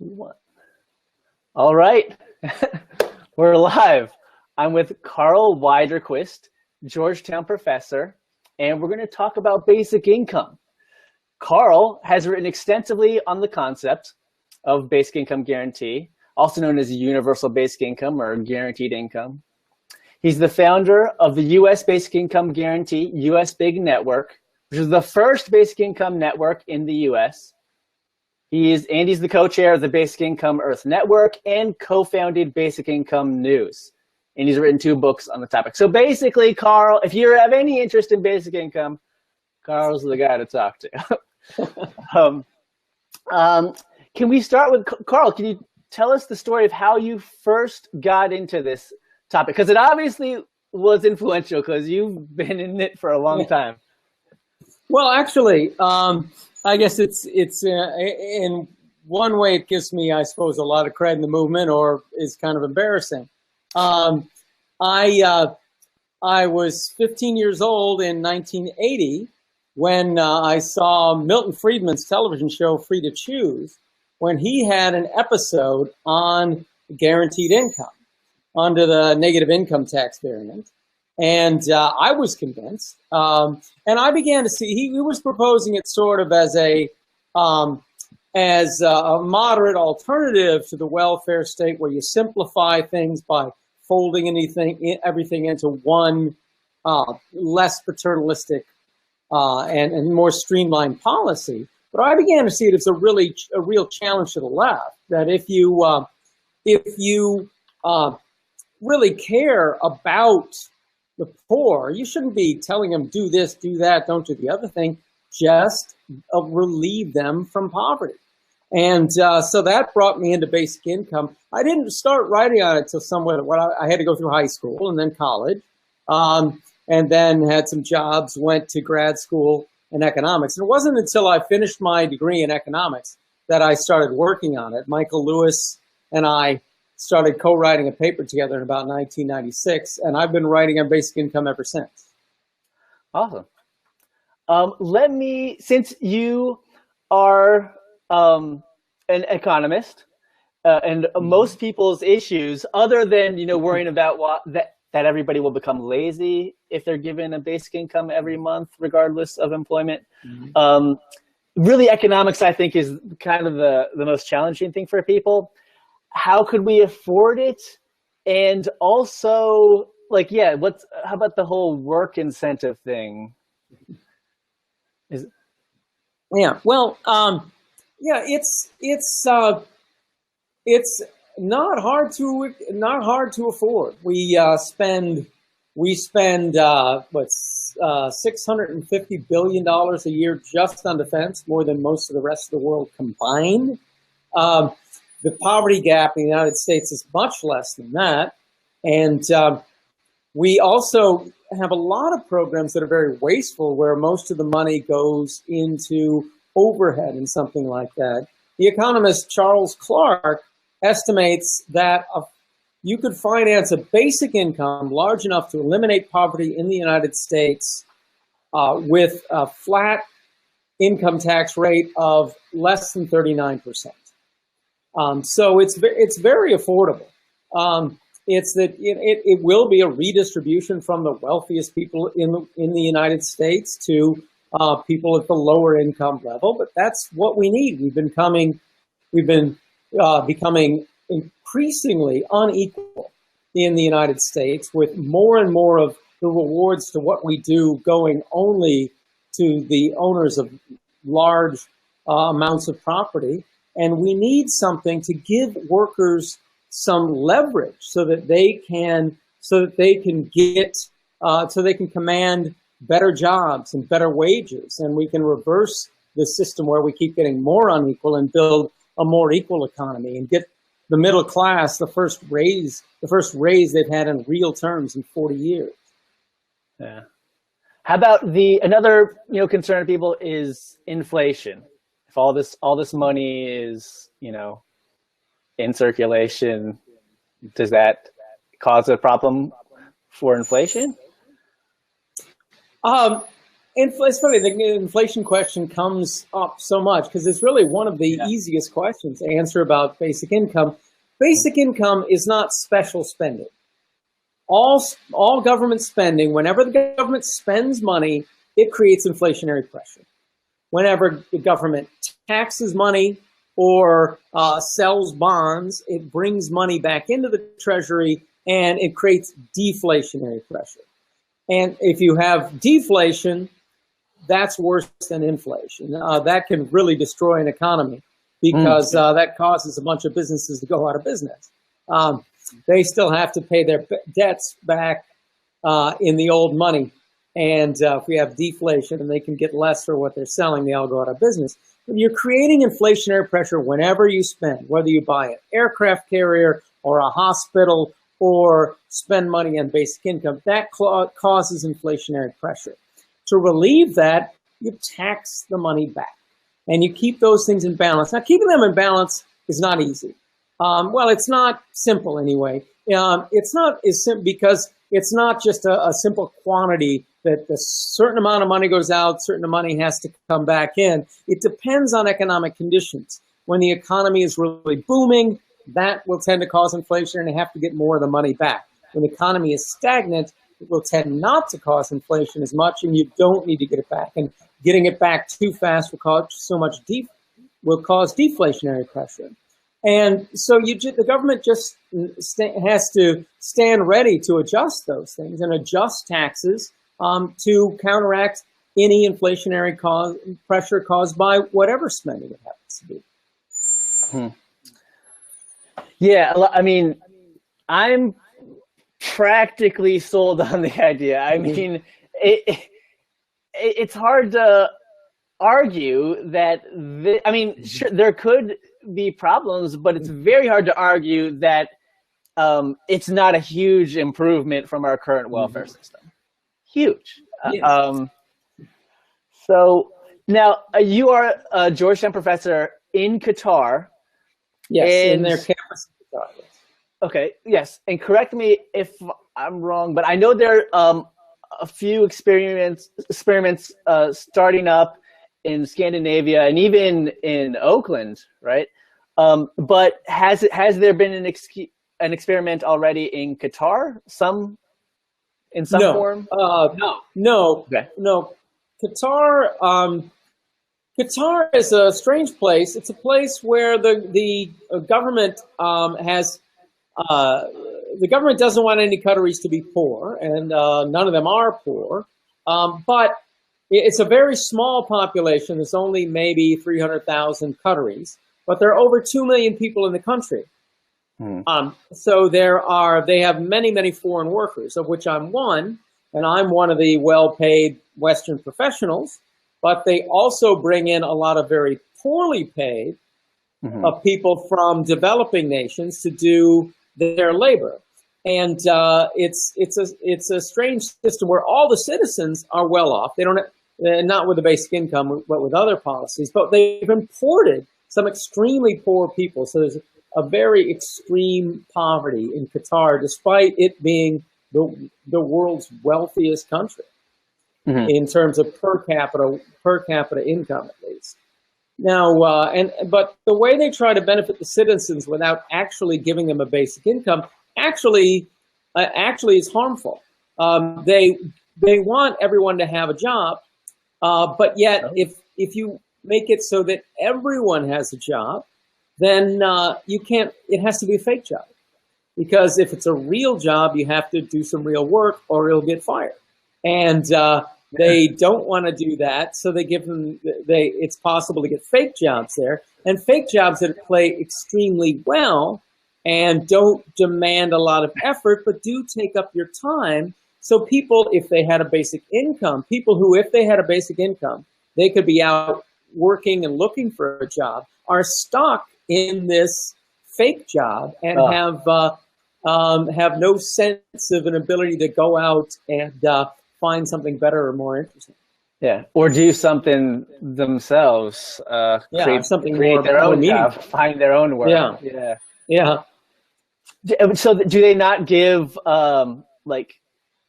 What? All right, we're live. I'm with Karl Widerquist, Georgetown professor, and we're going to talk about basic income. Karl has written extensively on the concept of basic income guarantee, also known as universal basic income or guaranteed income. He's the founder of the U.S. Basic Income Guarantee, U.S. Big Network, which is the first basic income network in the U.S. He's the co-chair of the Basic Income Earth Network and co-founded Basic Income News. And he's written 2 books on the topic. So basically, Karl, if you have any interest in basic income, Karl's the guy to talk to. Can we start with, Karl, can you tell us the story of how you first got into this topic? Because it obviously was influential because you've been in it for a long time. Well, actually, I guess it's in one way it gives me, I suppose, a lot of credit in the movement, or is kind of embarrassing. I was 15 years old in 1980 when I saw Milton Friedman's television show Free to Choose, when he had an episode on guaranteed income under the negative income tax variant. And I was convinced, and I began to see he was proposing it sort of as a moderate alternative to the welfare state, where you simplify things by folding everything into one less paternalistic and more streamlined policy. But I began to see it as a real challenge to the left. That if you really care about the poor, you shouldn't be telling them do this, do that, don't do the other thing. Just relieve them from poverty. And so that brought me into basic income. I didn't start writing on it until I had to go through high school and then college, and then had some jobs, went to grad school in economics. And it wasn't until I finished my degree in economics that I started working on it. Michael Lewis and I started co-writing a paper together in about 1996, and I've been writing on basic income ever since. Awesome. Since you are an economist, and most people's issues, other than worrying about that everybody will become lazy if they're given a basic income every month, regardless of employment. Mm-hmm. Really, economics, I think, is kind of the most challenging thing for people. How could we afford it? And also, how about the whole work incentive thing? It's not hard to afford. We spend $650 billion a year just on defense, more than most of the rest of the world combined. The poverty gap in the United States is much less than that. And we also have a lot of programs that are very wasteful, where most of the money goes into overhead and something like that. The economist Charles Clark estimates that you could finance a basic income large enough to eliminate poverty in the United States with a flat income tax rate of less than 39%. So it's very affordable. It's that it will be a redistribution from the wealthiest people in the United States to people at the lower income level, but that's what we need. We've been becoming increasingly unequal in the United States, with more and more of the rewards to what we do going only to the owners of large amounts of property. And we need something to give workers some leverage so that they can command better jobs and better wages, and we can reverse the system where we keep getting more unequal and build a more equal economy and get the middle class the first raise they've had in real terms in 40 years. Yeah. How about another concern of people is inflation. If all this money is in circulation, does that cause a problem for inflation? It's funny, the inflation question comes up so much because it's really one of the easiest questions to answer about basic income. Basic income is not special spending. All government spending, whenever the government spends money, it creates inflationary pressure. Whenever the government taxes money or sells bonds, it brings money back into the treasury and it creates deflationary pressure. And if you have deflation, that's worse than inflation. That can really destroy an economy because that causes a bunch of businesses to go out of business. They still have to pay their debts back in the old money. And if we have deflation and they can get less for what they're selling, they all go out of business. But you're creating inflationary pressure whenever you spend, whether you buy an aircraft carrier or a hospital or spend money on basic income. That causes inflationary pressure. To relieve that, you tax the money back. And you keep those things in balance. Now, keeping them in balance is not easy. Well, it's not simple anyway. It's not as simple because it's not just a simple quantity that a certain amount of money goes out, certain money has to come back in. It depends on economic conditions. When the economy is really booming, that will tend to cause inflation and they have to get more of the money back. When the economy is stagnant, it will tend not to cause inflation as much and you don't need to get it back. And getting it back too fast will cause deflationary pressure. And so the government just has to stand ready to adjust those things and adjust taxes to counteract any inflationary pressure caused by whatever spending it happens to be. Yeah, I mean, I'm practically sold on the idea. I mean, it's hard to argue that, I mean, sure, there could be problems, but it's very hard to argue that it's not a huge improvement from our current welfare system. Huge. Yes. So now you are a Georgetown professor in Qatar. Yes, in their campus in Qatar. Yes. Okay, yes, and correct me if I'm wrong, but I know there are a few experiments starting up in Scandinavia and even in Oakland, right? But has there been an experiment already in Qatar? In some form? No. Okay. No. Qatar is a strange place. It's a place where the government the government doesn't want any Qataris to be poor, and none of them are poor. But it's a very small population. There's only maybe 300,000 Qataris, but there are over 2 million people in the country. So they have many, many foreign workers, of which I'm one, and I'm one of the well-paid Western professionals, but they also bring in a lot of very poorly paid people from developing nations to do their labor. And it's a strange system where all the citizens are well off. They don't not with the basic income, but with other policies. But they've imported some extremely poor people. So there's a very extreme poverty in Qatar, despite it being the world's wealthiest country in terms of per capita income, at least. Now, but the way they try to benefit the citizens without actually giving them a basic income actually is harmful. They want everyone to have a job, but yet if you make it so that everyone has a job, then you can't. It has to be a fake job, because if it's a real job, you have to do some real work, or you'll get fired. And they don't want to do that, so they give them. It's possible to get fake jobs there, and fake jobs that play extremely well and don't demand a lot of effort, but do take up your time. So people, if they had a basic income, they could be out working and looking for a job, are stuck in this fake job and have no sense of an ability to go out and find something better or more interesting. Yeah, or do something themselves. Create their own job, find their own work. Yeah. So do they not give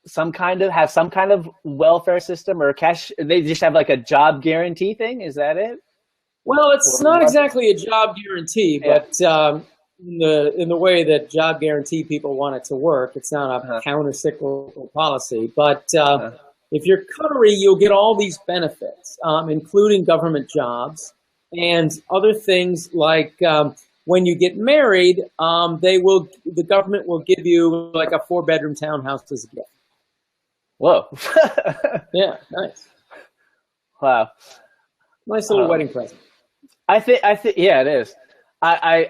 some kind of welfare system or cash? They just have like a job guarantee thing. Is that it? Well, it's Or not what? exactly a job guarantee, Yeah. but in the way that job guarantee people want it to work, it's not a Uh-huh. counter-cyclical policy. But Uh-huh. if you're Qatari, you'll get all these benefits, including government jobs and other things like when you get married, the government will give you like a 4-bedroom townhouse as a gift. Whoa. Yeah, nice. Wow. Nice little Um, wedding present. I think, yeah, it is. I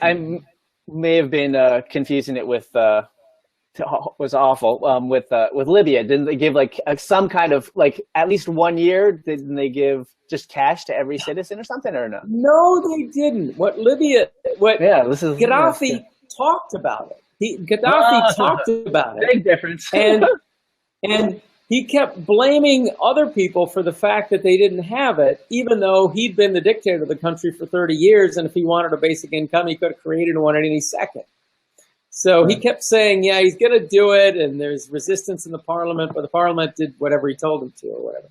may have been confusing it with was awful with Libya. Didn't they give like some kind of like at least 1 year? Didn't they give just cash to every citizen or something or no? No, they didn't. What Yeah, this is Gaddafi talked about it. Gaddafi Ah, talked about it, big difference. and and he kept blaming other people for the fact that they didn't have it, even though he'd been the dictator of the country for 30 years, and if he wanted a basic income, he could have created one at any second. So he kept saying, yeah, he's going to do it, and there's resistance in the parliament, but the parliament did whatever he told them to or whatever.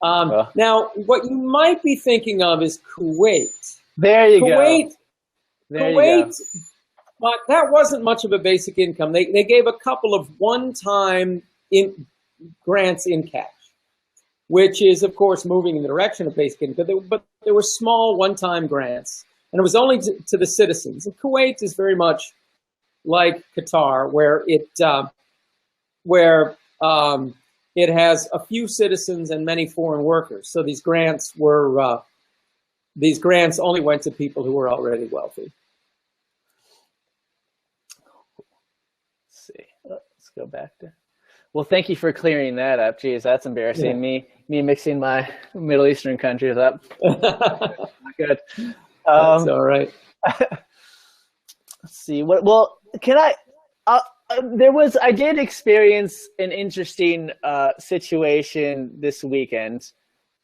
Well, Now, what you might be thinking of is Kuwait. there you Kuwait, go. There you Kuwait, go. but that wasn't much of a basic income. They gave a couple of one-time grants in cash, which is, of course, moving in the direction of basic income. But there were small one-time grants, and it was only to the citizens. And Kuwait is very much like Qatar, where it has a few citizens and many foreign workers. So these grants only went to people who were already wealthy. Let's see. Let's go back to. Well, thank you for clearing that up. Geez, that's embarrassing. Yeah. Me mixing my Middle Eastern countries up. Not good. That's all right. Let's see. Well, can I? I did experience an interesting situation this weekend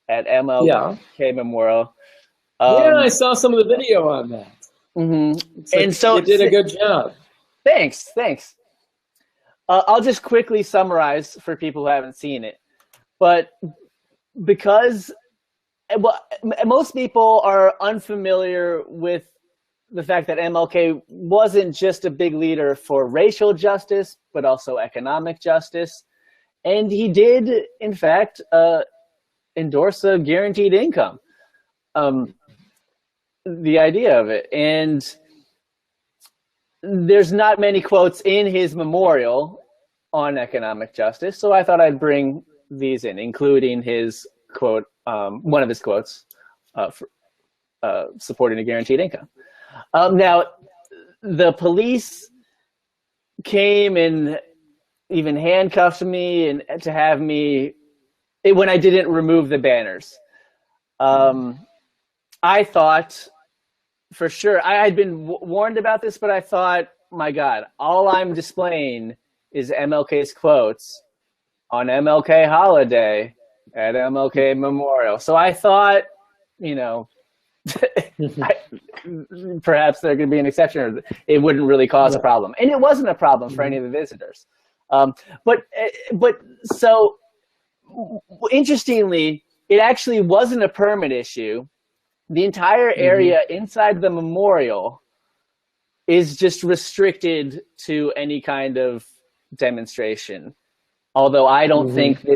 at MLK Memorial. Yeah, I saw some of the video on that. Mm-hmm. Like And so you did a good job. Thanks. I'll just quickly summarize for people who haven't seen it. But because most people are unfamiliar with the fact that MLK wasn't just a big leader for racial justice, but also economic justice. And he did, in fact, endorse a guaranteed income, the idea of it. And there's not many quotes in his memorial on economic justice, so I thought I'd bring these in, including his quote, one of his quotes for supporting a guaranteed income. Now, the police came and even handcuffed me and to have me when I didn't remove the banners. I thought for sure I had been warned about this, but I thought, my God, all I'm displaying is MLK's quotes on MLK holiday at MLK Memorial. So I thought, perhaps there could be an exception, or it wouldn't really cause a problem, and it wasn't a problem for any of the visitors. But so interestingly, it actually wasn't a permit issue. The entire area inside the memorial is just restricted to any kind of demonstration. Although I don't think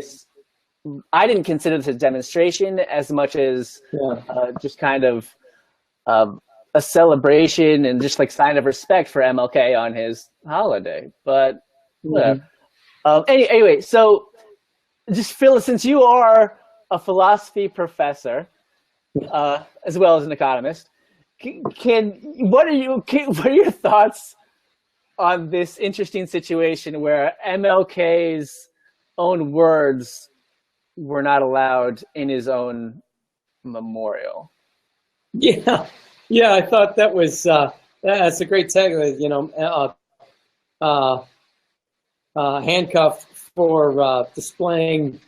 I didn't consider this a demonstration as much as just kind of a celebration and just like sign of respect for MLK on his holiday. But anyway, so just Phil, since you are a philosophy professor as well as an economist, what are your thoughts on this interesting situation where MLK's own words were not allowed in his own memorial? Yeah, I thought that was that's a great tag. Handcuffed for displaying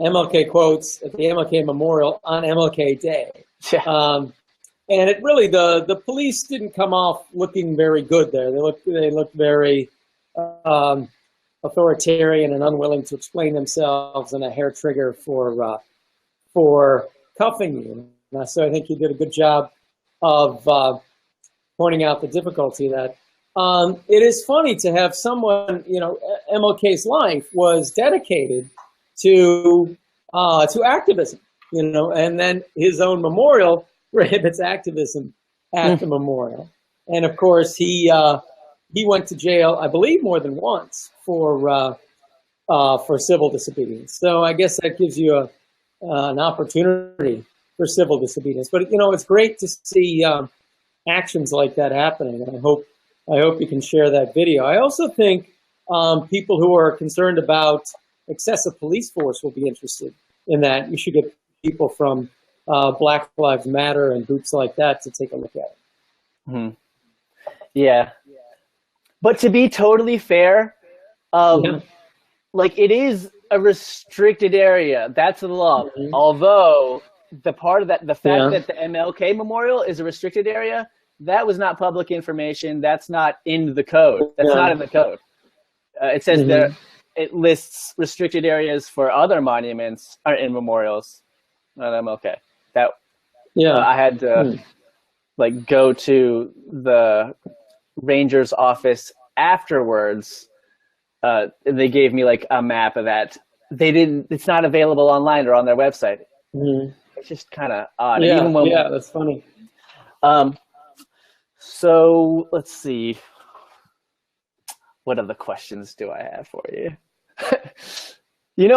MLK quotes at the MLK Memorial on MLK Day. Yeah. And it really, the police didn't come off looking very good there. They looked very authoritarian and unwilling to explain themselves, and a hair trigger for cuffing you. So I think you did a good job of pointing out the difficulty of that. It is funny to have someone, MLK's life was dedicated to activism, and then his own memorial prohibits activism at the memorial. And of course, he went to jail, I believe, more than once for civil disobedience. So I guess that gives you an opportunity for civil disobedience. But it's great to see actions like that happening, and I hope you can share that video. I also think people who are concerned about excessive police force will be interested in that. You should get people from Black Lives Matter and groups like that to take a look at it. Mm-hmm. Yeah. But to be totally fair, like, it is a restricted area. That's the law. Mm-hmm. Although the fact that the MLK Memorial is a restricted area, that was not public information. That's not in the code. That's not in the code. It says there, it lists restricted areas for other monuments or in memorials. Not MLK. I had to like go to the ranger's office afterwards. They gave me like a map of that. It's not available online or on their website. Mm-hmm. It's just kind of odd. Yeah, that's funny. So let's see. What other questions do I have for you?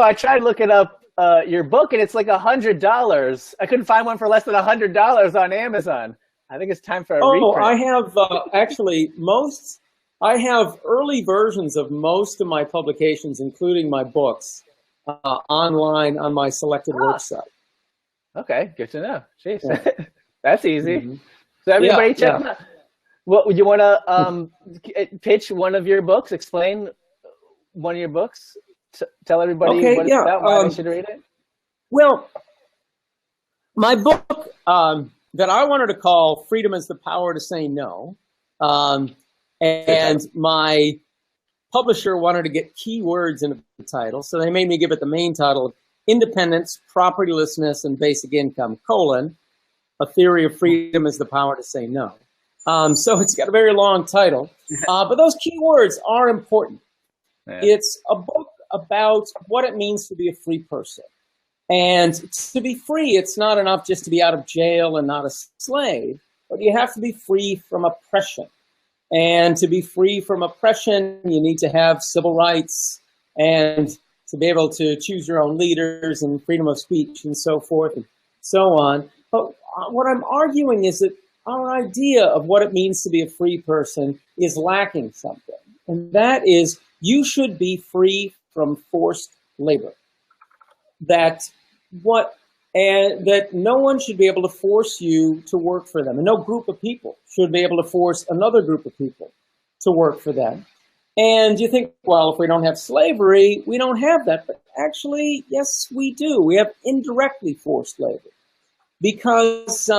I tried looking up your book, and it's like $100. I couldn't find one for less than $100 on Amazon. I think it's time for a reprint. I have I have early versions of most of my publications, including my books, online on my selected works site. Okay, good to know. Jeez, that's easy. Mm-hmm. So everybody check them out. What you want to pitch one of your books? Explain one of your books. Tell everybody what it's about. Why they should read it. Well, my book that I wanted to call "Freedom is the Power to Say No," and my publisher wanted to get keywords into the title, so they made me give it the main title of "Independence, Propertylessness, and Basic Income: A Theory of Freedom is the Power to Say No." So it's got a very long title, but those keywords are important. Yeah. It's a book about what it means to be a free person. And to be free, it's not enough just to be out of jail and not a slave, but you have to be free from oppression. And to be free from oppression, you need to have civil rights and to be able to choose your own leaders and freedom of speech and so forth and so on. But what I'm arguing is that our idea of what it means to be a free person is lacking something. And that is, you should be free from forced labor. That no one should be able to force you to work for them. And no group of people should be able to force another group of people to work for them. And you think, well, if we don't have slavery, we don't have that. But actually, yes, we do. We have indirectly forced labor. Because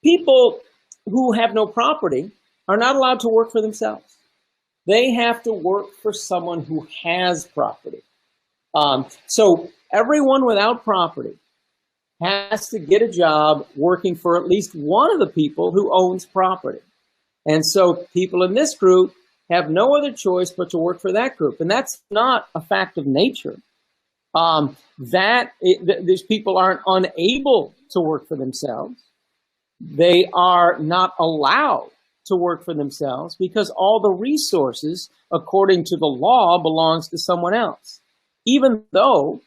people who have no property are not allowed to work for themselves. They have to work for someone who has property. So everyone without property has to get a job working for at least one of the people who owns property. And so people in this group have no other choice but to work for that group. And that's not a fact of nature. These people aren't unable to work for themselves. They are not allowed to work for themselves because all the resources, according to the law, belongs to someone else. Even though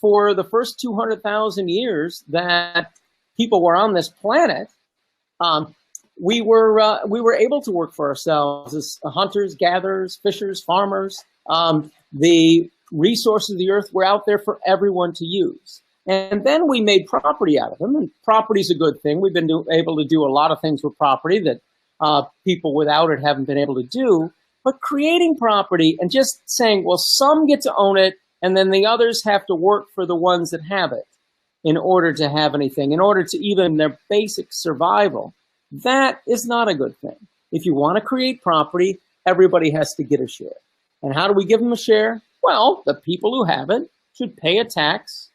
for the first 200,000 years that people were on this planet, we were able to work for ourselves as hunters, gatherers, fishers, farmers. The resources of the earth were out there for everyone to use. And then we made property out of them, and property is a good thing. We've been able to do a lot of things with property that people without it haven't been able to do. But creating property and just saying, well, some get to own it, and then the others have to work for the ones that have it in order to have anything, in order to even their basic survival, that is not a good thing. If you want to create property, everybody has to get a share. And how do we give them a share? Well, the people who have it should pay a tax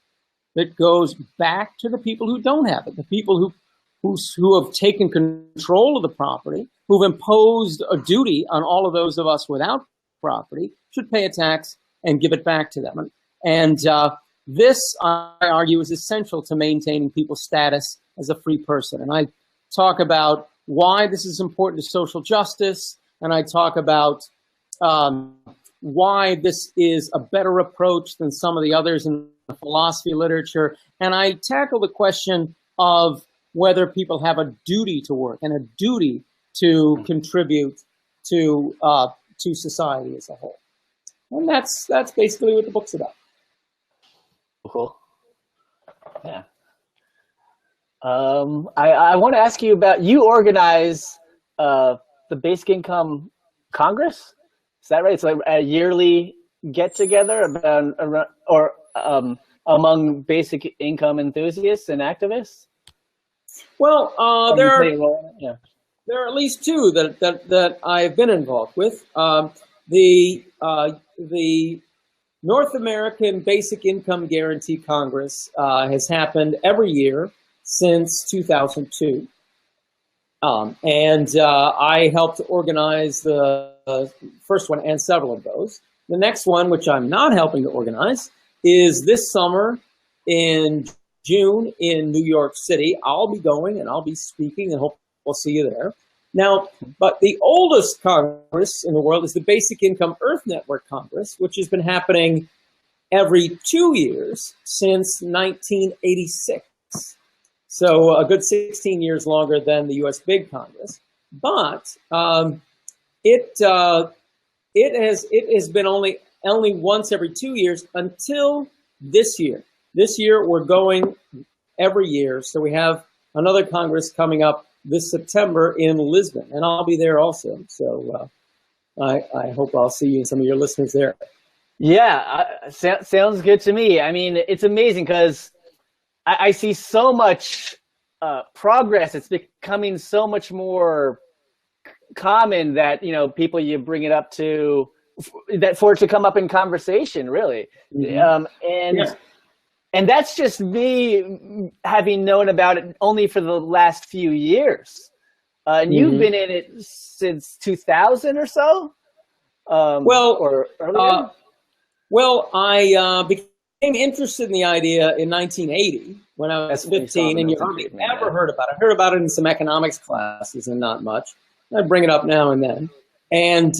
that goes back to the people who don't have it, the people who have taken control of the property, who've imposed a duty on all of those of us without property, should pay a tax and give it back to them. And this, I argue, is essential to maintaining people's status as a free person. And I talk about why this is important to social justice, and I talk about why this is a better approach than some of the others in the philosophy literature. And I tackle the question of whether people have a duty to work and a duty to contribute to society as a whole. And that's basically what the book's about. Cool. Yeah. I want to ask you about, you organize the Basic Income Congress. Is that right? It's like a yearly get together among basic income enthusiasts and activists. Well, there are at least two that I've been involved with. The North American Basic Income Guarantee Congress has happened every year since 2002. And I helped organize the first one and several of those. The next one, which I'm not helping to organize, is this summer in June in New York City. I'll be going and I'll be speaking, and hope we'll see you there. Now, but the oldest Congress in the world is the Basic Income Earth Network Congress, which has been happening every 2 years since 1986. So a good 16 years longer than the U.S. Big Congress. But it has been only once every 2 years until this year. This year we're going every year. So we have another Congress coming up this September in Lisbon, and I'll be there also. So I hope I'll see you and some of your listeners there. Yeah, sounds good to me. I mean, it's amazing because I see so much progress. It's becoming so much more common that, you know, people, you bring it up to, that for it to come up in conversation, really. Mm-hmm. And that's just me having known about it only for the last few years. And you've been in it since 2000 or so? Or earlier? I became interested in the idea in 1980 when I was 15, and you hardly ever heard about it. I heard about it in some economics classes and not much. I bring it up now and then. And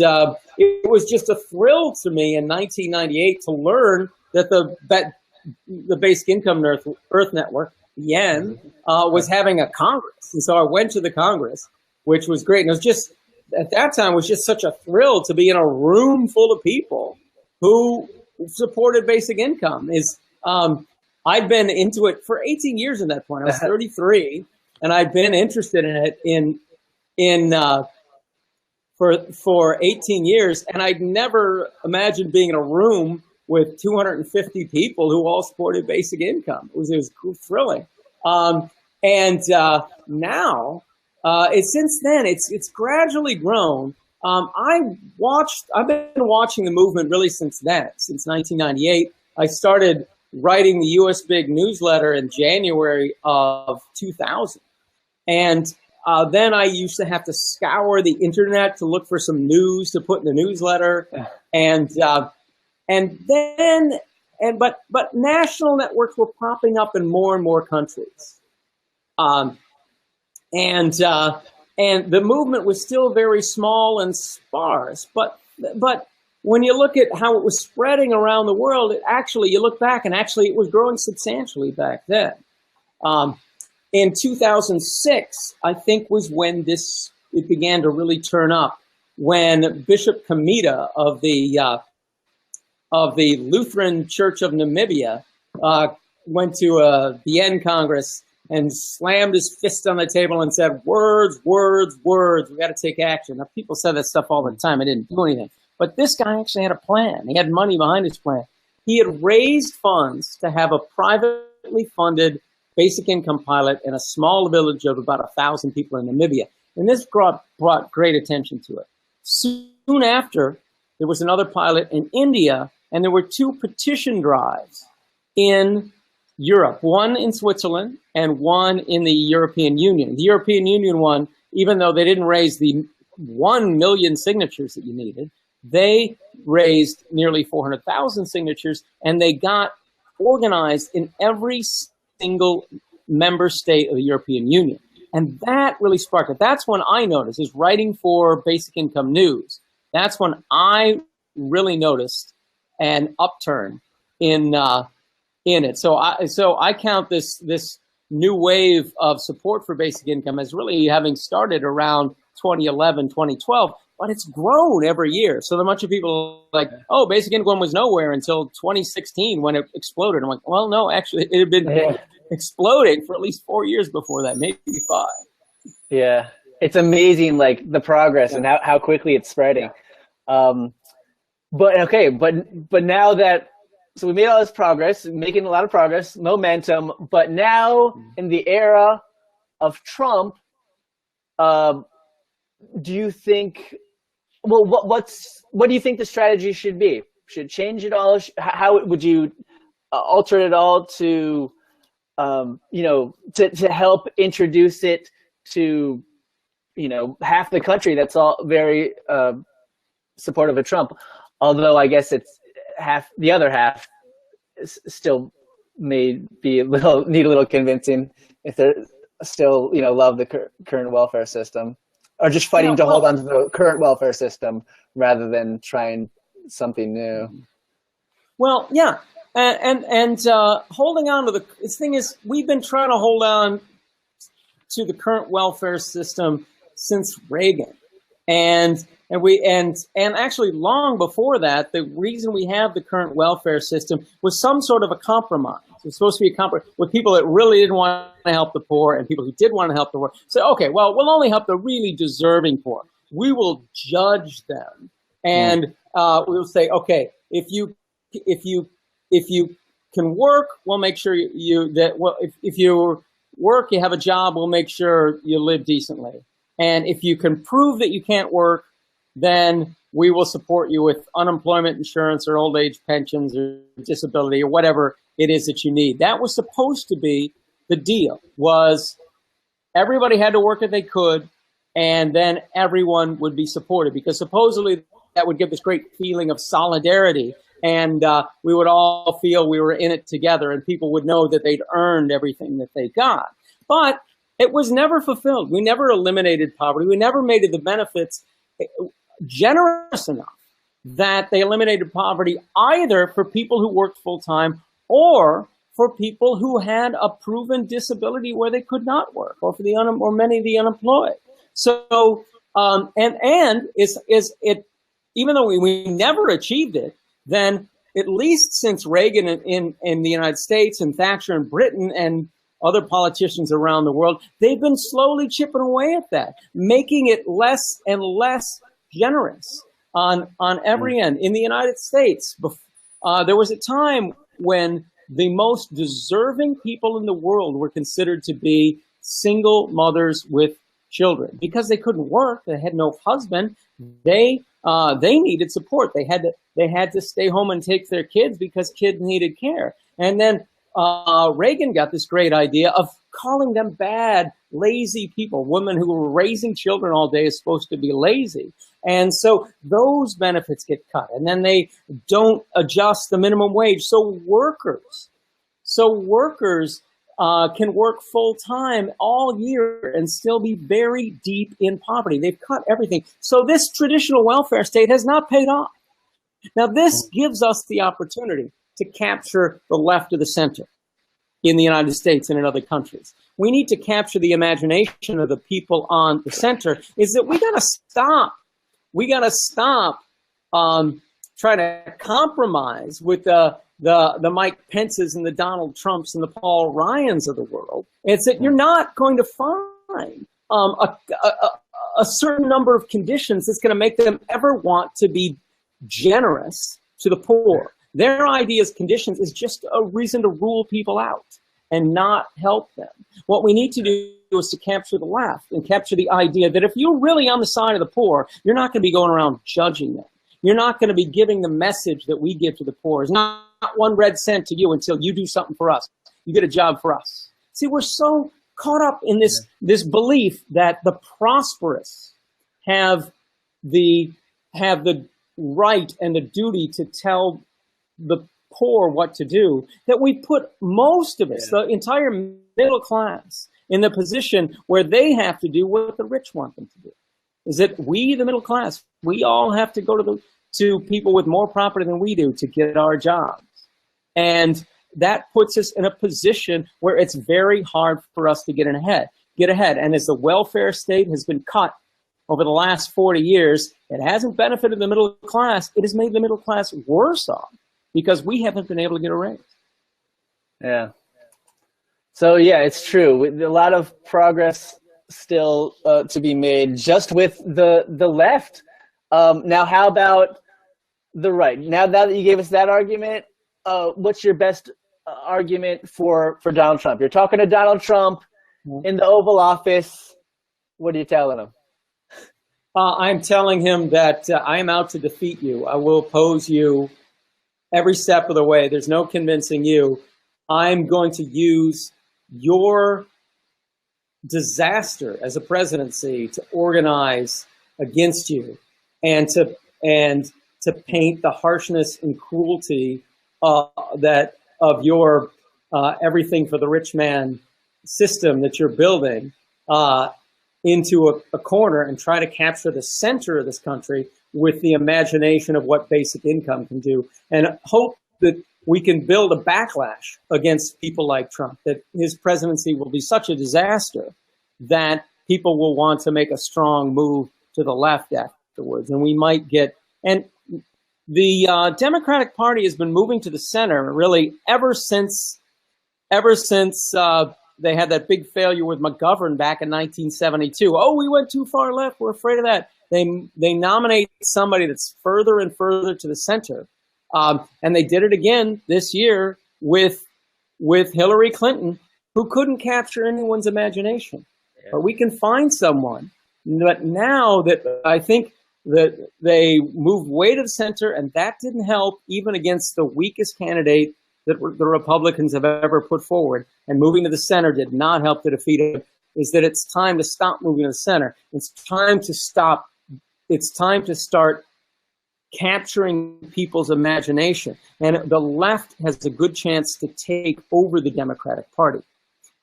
it was just a thrill to me in 1998 to learn that the Basic Income Earth Network, yen, was having a Congress. And so I went to the Congress, which was great. And it was just, at that time, it was just such a thrill to be in a room full of people who supported basic income. I'd been into it for 18 years at that point. I was 33, and I'd been interested in it for 18 years, and I'd never imagined being in a room with 250 people who all supported basic income. It was thrilling. Now, since then, it's gradually grown. I've been watching the movement really since then, since 1998. I started writing the U.S. Big newsletter in January of 2000. And then I used to have to scour the internet to look for some news to put in the newsletter. But national networks were popping up in more and more countries. And the movement was still very small and sparse. But when you look at how it was spreading around the world, you look back and it was growing substantially back then. In 2006, I think, was when it began to really turn up, when Bishop Kamita of the Lutheran Church of Namibia went to the UN Congress and slammed his fist on the table and said, words, words, words, we got to take action. Now, people said that stuff all the time. I didn't do anything. But this guy actually had a plan. He had money behind his plan. He had raised funds to have a privately funded basic income pilot in a small village of about 1,000 people in Namibia. And this brought great attention to it. Soon soon after, there was another pilot in India, and there were 2 petition drives in Europe, one in Switzerland and one in the European Union. The European Union one, even though they didn't raise the 1 million signatures that you needed, they raised nearly 400,000 signatures, and they got organized in every single member state of the European Union. And that really sparked it. That's when I noticed, is writing for Basic Income News. That's when I really noticed an upturn in it. So I count this new wave of support for basic income as really having started around 2011, 2012, but it's grown every year. So a bunch of people are like, oh, basic income was nowhere until 2016 when it exploded. I'm like, well, no, actually it had been exploding for at least 4 years before that, maybe 5. Yeah, it's amazing, like the progress and how quickly it's spreading. But now that, so we made all this progress, making a lot of progress, momentum, but now in the era of Trump, do you think, well, what do you think the strategy should be? Should change it all? How would you alter it all to, to help introduce it to, half the country that's all very supportive of Trump? Although I guess it's the other half still may be need a little convincing if they're still, love the current welfare system, or just fighting to hold on to the current welfare system rather than trying something new. Well, yeah. And holding on to the thing is, we've been trying to hold on to the current welfare system since Reagan. And actually long before that, the reason we have the current welfare system was some sort of a compromise. It was supposed to be a compromise with people that really didn't want to help the poor and people who did want to help the poor. So, okay, well, we'll only help the really deserving poor. We will judge them, and we'll say, okay, if you can work, we'll make sure if you work, you have a job, we'll make sure you live decently. And if you can prove that you can't work, then we will support you with unemployment insurance or old age pensions or disability or whatever it is that you need. That was supposed to be the deal, was everybody had to work if they could, and then everyone would be supported, because supposedly that would give this great feeling of solidarity, and we would all feel we were in it together, and people would know that they'd earned everything that they got. But it was never fulfilled. We never eliminated poverty. We never made the benefits generous enough that they eliminated poverty either for people who worked full-time or for people who had a proven disability where they could not work, or for or many of the unemployed. So, even though we never achieved it, then at least since Reagan in the United States and Thatcher in Britain and other politicians around the world, they've been slowly chipping away at that, making it less and less generous on every end. In the United States, there was a time when the most deserving people in the world were considered to be single mothers with children, because they couldn't work, they had no husband, they needed support. They had to stay home and take their kids because kids needed care. And then Reagan got this great idea of calling them bad, lazy people. Women who were raising children all day is supposed to be lazy. And so those benefits get cut. And then they don't adjust the minimum wage. So workers can work full time all year and still be very deep in poverty. They've cut everything. So this traditional welfare state has not paid off. Now, this gives us the opportunity to capture the left of the center in the United States and in other countries. We need to capture the imagination of the people on the center, is that we got to stop. We got to stop trying to compromise with the Mike Pences and the Donald Trumps and the Paul Ryans of the world. It's that you're not going to find a certain number of conditions that's going to make them ever want to be generous to the poor. Their ideas, conditions, is just a reason to rule people out. and not help them. What we need to do is to capture the left and capture the idea that if you're really on the side of the poor, you're not going to be going around judging them. You're not going to be giving the message that we give to the poor. It's not one red cent to you until you do something for us. You get a job for us. See, we're so caught up in this belief that the prosperous have the right and the duty to tell the poor what to do, that we put most of us, the entire middle class, in the position where they have to do what the rich want them to do. Is that we, the middle class, we all have to go to people with more property than we do to get our jobs. And that puts us in a position where it's very hard for us to get ahead. And as the welfare state has been cut over the last 40 years, it hasn't benefited the middle class. It has made the middle class worse off because we haven't been able to get a raise. Yeah. So yeah, it's true. A lot of progress still to be made just with the left. Now, how about the right? Now that you gave us that argument, what's your best argument for Donald Trump? You're talking to Donald Trump in the Oval Office. What are you telling him? I'm telling him that I am out to defeat you. I will oppose you every step of the way. There's no convincing you. I'm going to use your disaster as a presidency to organize against you and to paint the harshness and cruelty that of your everything for the rich man system that you're building into a corner and try to capture the center of this country with the imagination of what basic income can do, and hope that we can build a backlash against people like Trump, that his presidency will be such a disaster that people will want to make a strong move to the left afterwards. And we might get, and the Democratic Party has been moving to the center really ever since they had that big failure with McGovern back in 1972. Oh, we went too far left. We're afraid of that. They nominate somebody that's further and further to the center. And they did it again this year with Hillary Clinton, who couldn't capture anyone's imagination. Yeah. But we can find someone. But now that I think that they moved way to the center, and that didn't help even against the weakest candidate that the Republicans have ever put forward, and moving to the center did not help to defeat him, is that it's time to stop moving to the center. It's time to start capturing people's imagination. And the left has a good chance to take over the Democratic Party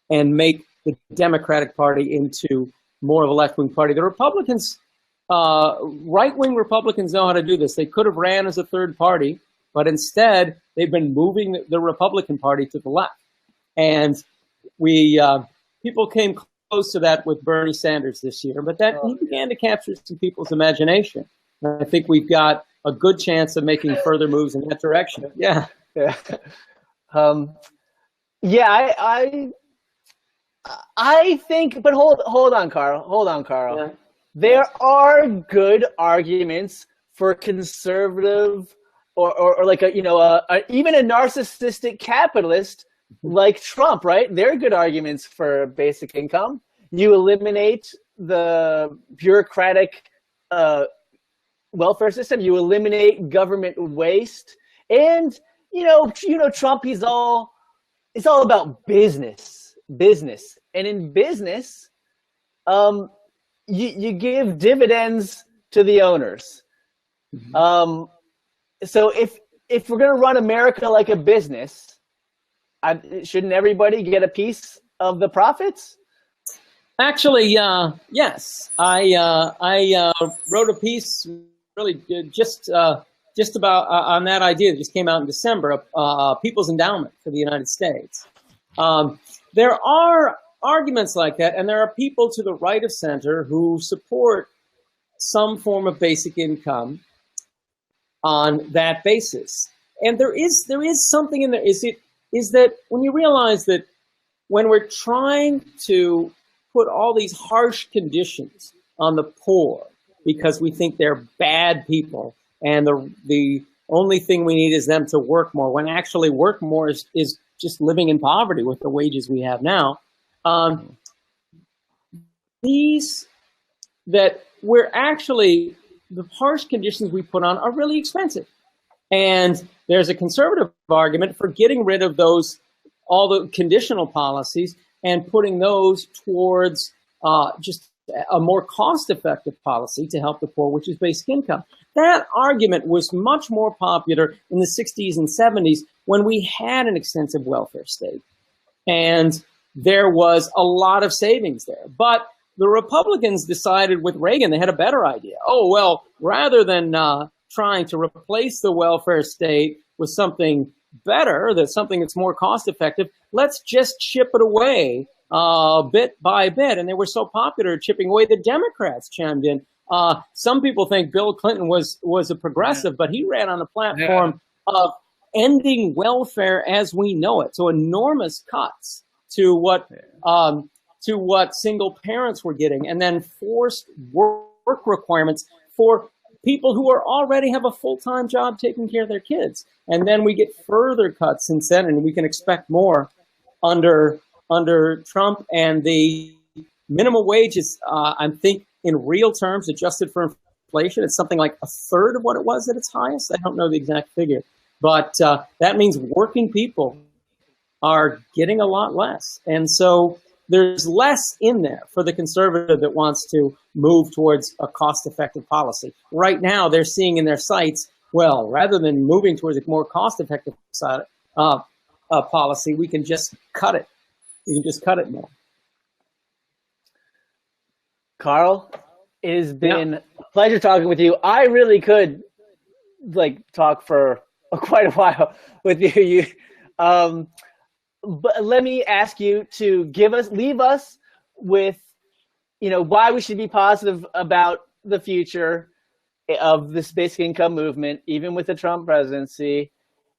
and make the Democratic Party into more of a left-wing party. The Republicans, right-wing Republicans know how to do this. They could have ran as a third party, but instead they've been moving the Republican Party to the left. And people came close to that with Bernie Sanders this year, but he began to capture some people's imagination. And I think we've got a good chance of making further moves in that direction. Yeah. I think, but hold on, Karl. Yeah. There are good arguments for conservative or like even a narcissistic capitalist like Trump, right? There are good arguments for basic income. You eliminate the bureaucratic welfare system. You eliminate government waste, and Trump. It's all about business, and in business, you give dividends to the owners. Mm-hmm. So if we're gonna run America like a business, shouldn't everybody get a piece of the profits? Actually, yes. I wrote a piece really just about on that idea that just came out in December, People's Endowment for the United States. There are arguments like that, and there are people to the right of center who support some form of basic income on that basis. And there is something in there. Is that when you realize that when we're trying to put all these harsh conditions on the poor because we think they're bad people and the only thing we need is them to work more, when actually work more is just living in poverty with the wages we have now. These that we're actually, the harsh conditions we put on are really expensive. And there's a conservative argument for getting rid of those, all the conditional policies, and putting those towards just a more cost-effective policy to help the poor, which is basic income. That argument was much more popular in the 60s and 70s when we had an extensive welfare state. And there was a lot of savings there. But the Republicans decided with Reagan, they had a better idea. Oh, well, rather than trying to replace the welfare state with something better, something that's more cost-effective, let's just chip it away bit by bit. And they were so popular chipping away, the Democrats chimed in. Some people think Bill Clinton was a progressive, but he ran on a platform of ending welfare as we know it. So enormous cuts to what single parents were getting, and then forced work requirements for people who already have a full-time job taking care of their kids. And then we get further cuts since then, and we can expect more under Trump. And the minimum wage is, I think, in real terms, adjusted for inflation, it's something like a third of what it was at its highest. I don't know the exact figure, but that means working people are getting a lot less. And so there's less in there for the conservative that wants to move towards a cost-effective policy. Right now, they're seeing in their sights, well, rather than moving towards a more cost-effective policy, we can just cut it. We can just cut it more. Karl, it has been a pleasure talking with you. I really could talk for quite a while with you. But let me ask you to leave us with, why we should be positive about the future of this basic income movement, even with the Trump presidency,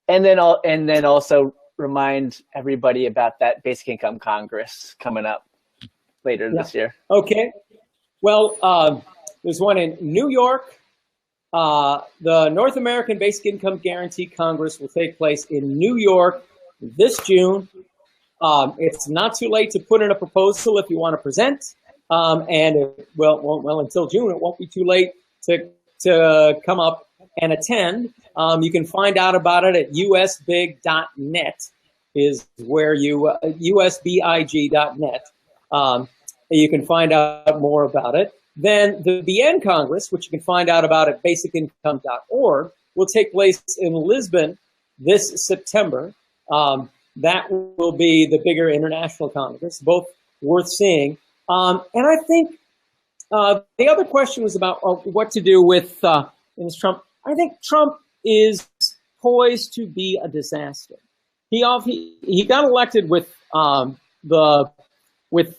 and then also remind everybody about that Basic Income Congress coming up later this year. Okay. Well, there's one in New York. The North American Basic Income Guarantee Congress will take place in New York this June. It's not too late to put in a proposal if you want to present. And until June, it won't be too late to come up and attend. You can find out about it at usbig.net is where usbig.net. You can find out more about it. Then the BN Congress, which you can find out about at basicincome.org, will take place in Lisbon this September. That will be the bigger international Congress, both worth seeing. And I think the other question was about what to do with Trump. I think Trump is poised to be a disaster. He got elected with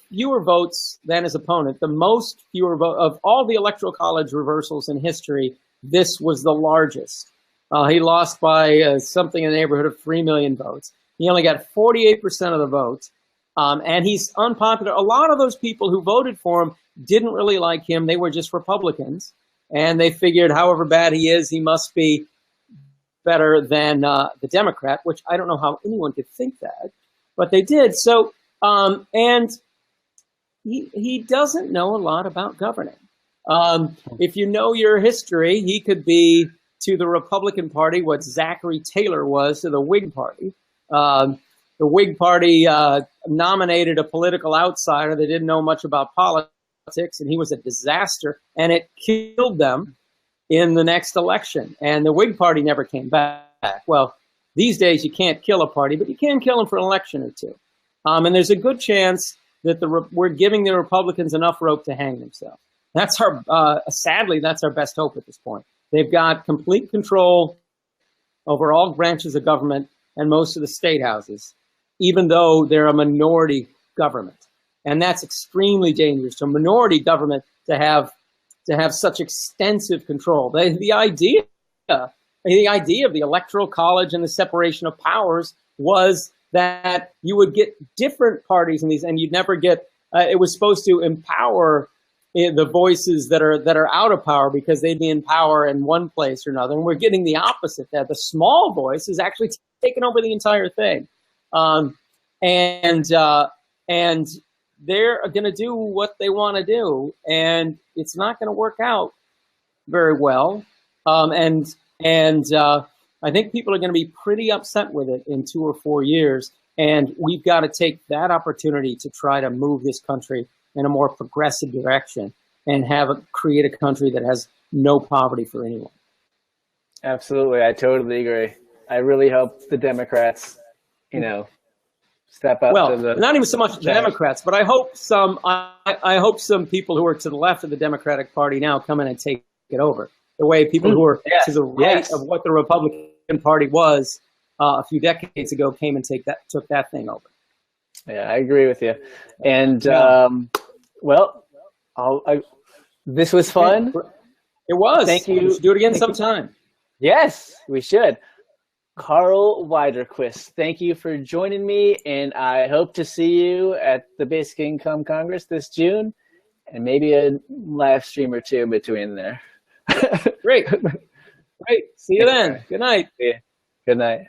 fewer votes than his opponent, the most fewer votes of all the electoral college reversals in history. This was the largest. He lost by something in the neighborhood of 3 million votes. He only got 48% of the votes, and he's unpopular. A lot of those people who voted for him didn't really like him. They were just Republicans, and they figured however bad he is, he must be better than the Democrat, which I don't know how anyone could think that, but they did. So, and he doesn't know a lot about governing. If you know your history, he could be to the Republican Party what Zachary Taylor was to the Whig Party. The Whig Party nominated a political outsider that didn't know much about politics, and he was a disaster, and it killed them in the next election. And the Whig Party never came back. Well, these days you can't kill a party, but you can kill them for an election or two. And there's a good chance that we're giving the Republicans enough rope to hang themselves. That's sadly, that's our best hope at this point. They've got complete control over all branches of government and most of the state houses, even though they're a minority government. And that's extremely dangerous to a minority government to have such extensive control. The idea of the Electoral College and the separation of powers was that you would get different parties in these, and you'd never get, it was supposed to empower the voices that are out of power because they'd be in power in one place or another. And we're getting the opposite, that the small voice is actually taking over the entire thing. um, and and they're going to do what they want to do, and it's not going to work out very well. And I think people are going to be pretty upset with it in 2 or 4 years. And we've got to take that opportunity to try to move this country in a more progressive direction and create a country that has no poverty for anyone. Absolutely. I totally agree. I really hope the Democrats, step up well, to the not even so much the Democrats, but I hope I hope some people who are to the left of the Democratic Party now come in and take it over. The way people who are to the right of what the Republican Party was a few decades ago came and took that thing over. Yeah, I agree with you. And this was fun. It was. Thank you. We should do it again sometime. Yes, we should. Karl Widerquist, thank you for joining me, and I hope to see you at the Basic Income Congress this June, and maybe a live stream or two between there. Great. See you then. Good night. Yeah. Good night.